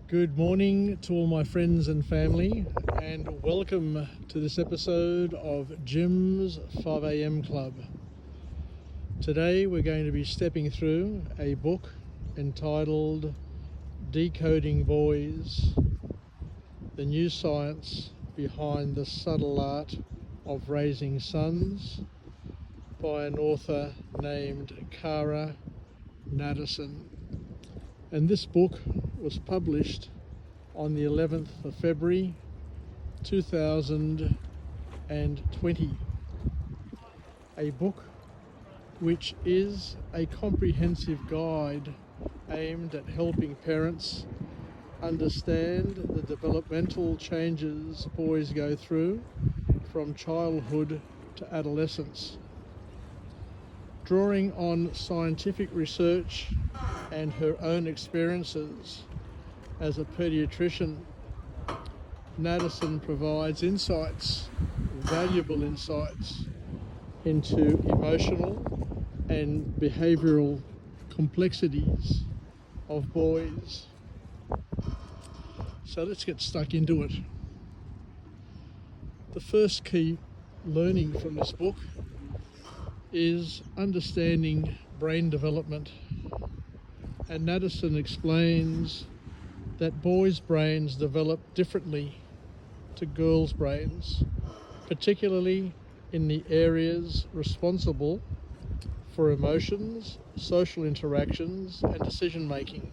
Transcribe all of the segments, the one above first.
Good morning to all my friends and family, and welcome to this episode of Jim's 5am Club. Today we're going to be stepping through a book entitled Decoding Boys, the new science behind the subtle art of raising sons, by an author named Cara, Natterson. And this book was published on the 11th of February 2020. A book which is a comprehensive guide aimed at helping parents understand the developmental changes boys go through from childhood to adolescence. Drawing on scientific research and her own experiences as a pediatrician, Natterson provides valuable insights into emotional and behavioural complexities of boys. So let's get stuck into it. The first key learning from this book is understanding brain development. And Natterson explains that boys' brains develop differently to girls' brains, particularly in the areas responsible for emotions, social interactions, and decision making.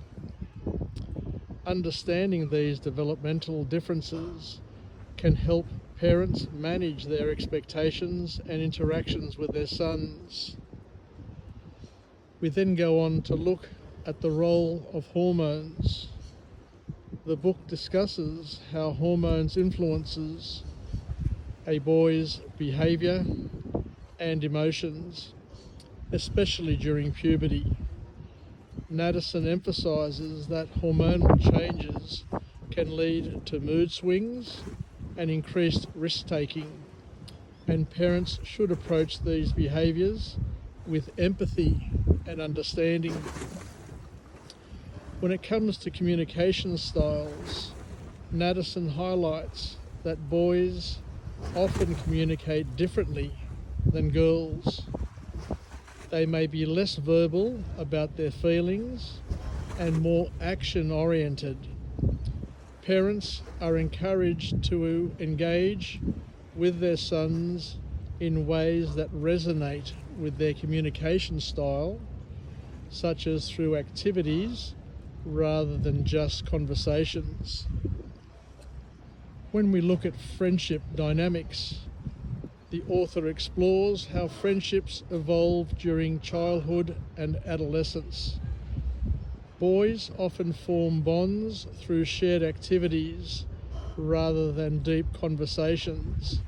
Understanding these developmental differences can help parents manage their expectations and interactions with their sons. We then go on to look at the role of hormones. The book discusses how hormones influences a boy's behaviour and emotions, especially during puberty. Natterson emphasises that hormonal changes can lead to mood swings and increased risk-taking, and parents should approach these behaviours with empathy and understanding. When it comes to communication styles, Natterson highlights that boys often communicate differently than girls. They may be less verbal about their feelings and more action-oriented. Parents are encouraged to engage with their sons in ways that resonate with their communication style, such as through activities rather than just conversations. When we look at friendship dynamics, the author explores how friendships evolve during childhood and adolescence. Boys often form bonds through shared activities rather than deep conversations,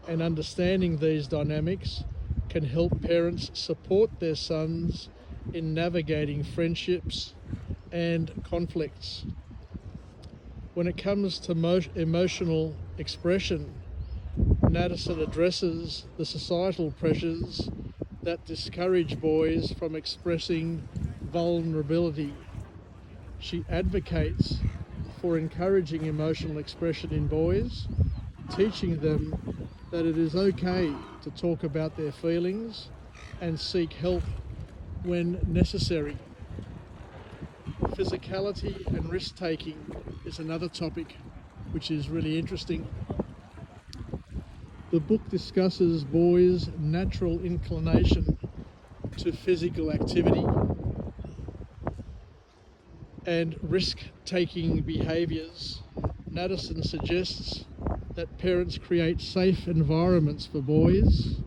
and understanding these dynamics can help parents support their sons in navigating friendships and conflicts. When it comes to emotional expression, Natterson addresses the societal pressures that discourage boys from expressing vulnerability. She advocates for encouraging emotional expression in boys, teaching them that it is okay to talk about their feelings and seek help when necessary. Physicality and risk-taking is another topic which is really interesting. The book discusses boys' natural inclination to physical activity and risk-taking behaviours. Natterson suggests that parents create safe environments for boys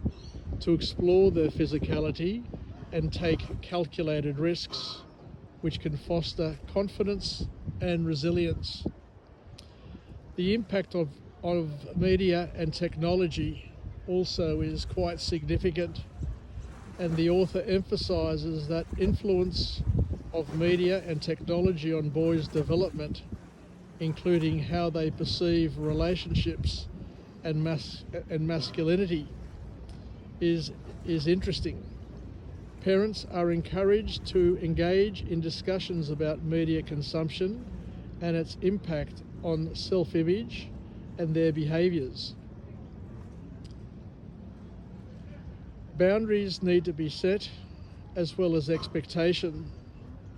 to explore their physicality and take calculated risks, which can foster confidence and resilience. The impact of media and technology also is quite significant, and the author emphasises that influence of media and technology on boys' development, including how they perceive relationships and masculinity, is interesting. Parents are encouraged to engage in discussions about media consumption and its impact on self-image and their behaviours. Boundaries need to be set, as well as expectation,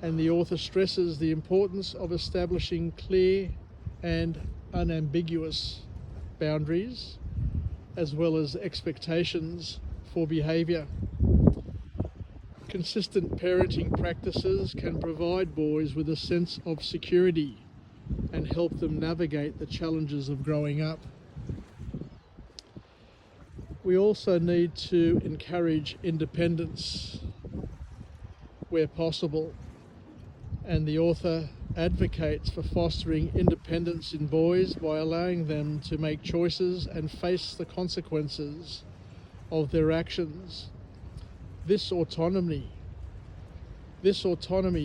and the author stresses the importance of establishing clear and unambiguous boundaries, as well as expectations for behaviour. Consistent parenting practices can provide boys with a sense of security and help them navigate the challenges of growing up. We also need to encourage independence where possible, and the author advocates for fostering independence in boys by allowing them to make choices and face the consequences of their actions. This autonomy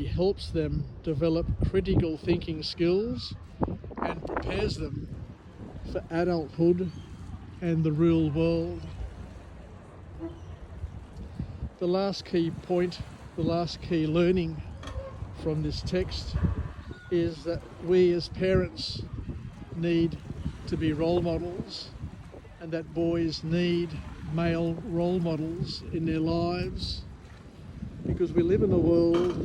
helps them develop critical thinking skills and prepares them for adulthood and the real world. The last key point, the last key learning from this text is that we as parents need to be role models, and that boys need male role models in their lives, because we live in a world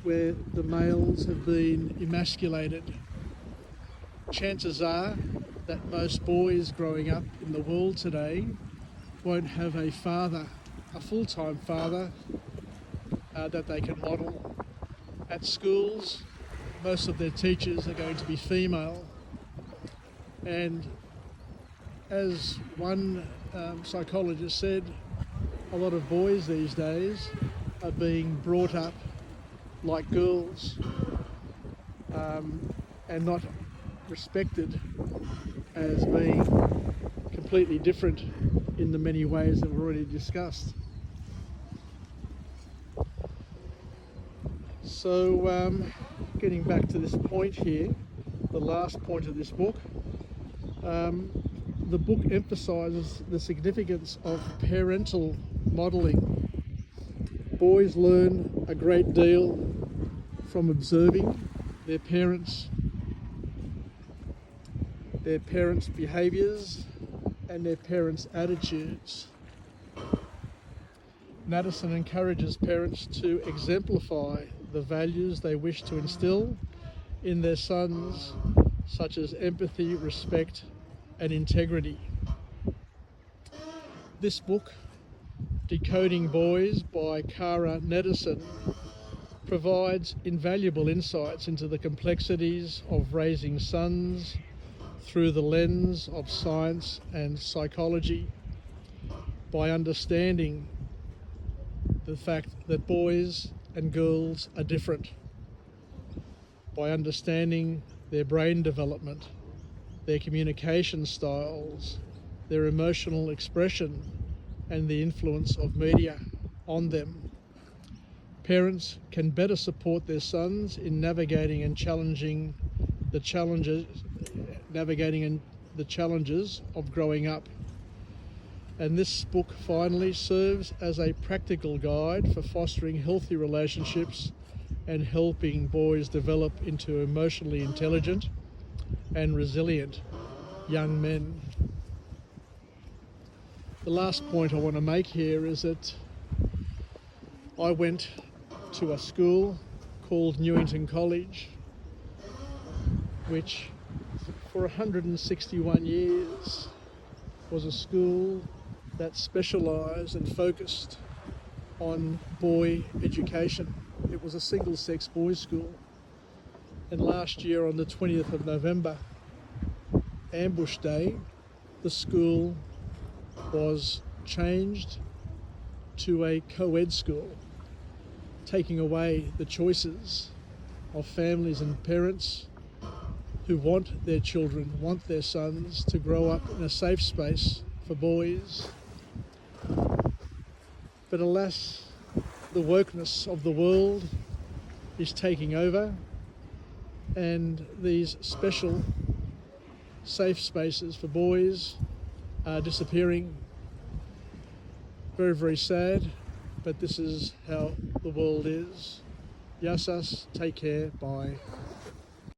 where the males have been emasculated. Chances are that most boys growing up in the world today won't have a father, a full-time father, that they can model. At schools, most of their teachers are going to be female, and as one psychologist said, a lot of boys these days are being brought up like girls, and not respected as being completely different in the many ways that we've already discussed. So getting back to this point here, the last point of this book, the book emphasises the significance of parental modelling. Boys learn a great deal from observing their parents' behaviours and their parents' attitudes. Natterson encourages parents to exemplify the values they wish to instill in their sons, such as empathy, respect, and integrity. This book, Decoding Boys by Cara Natterson, provides invaluable insights into the complexities of raising sons through the lens of science and psychology, by understanding the fact that boys and girls are different, by understanding their brain development, their communication styles, their emotional expression, and the influence of media on them. Parents can better support their sons in navigating the challenges of growing up. And this book finally serves as a practical guide for fostering healthy relationships and helping boys develop into emotionally intelligent and resilient young men. The last point I want to make here is that I went to a school called Newington College, which for 161 years was a school that specialised and focused on boy education. It was a single-sex boys' school. And last year on the 20th of November, Ambush Day, the school was changed to a co-ed school, taking away the choices of families and parents who want their sons to grow up in a safe space for boys. But alas, the wokeness of the world is taking over, and these special safe spaces for boys are disappearing. Very, very sad, but this is how the world is. Yasas, take care, bye.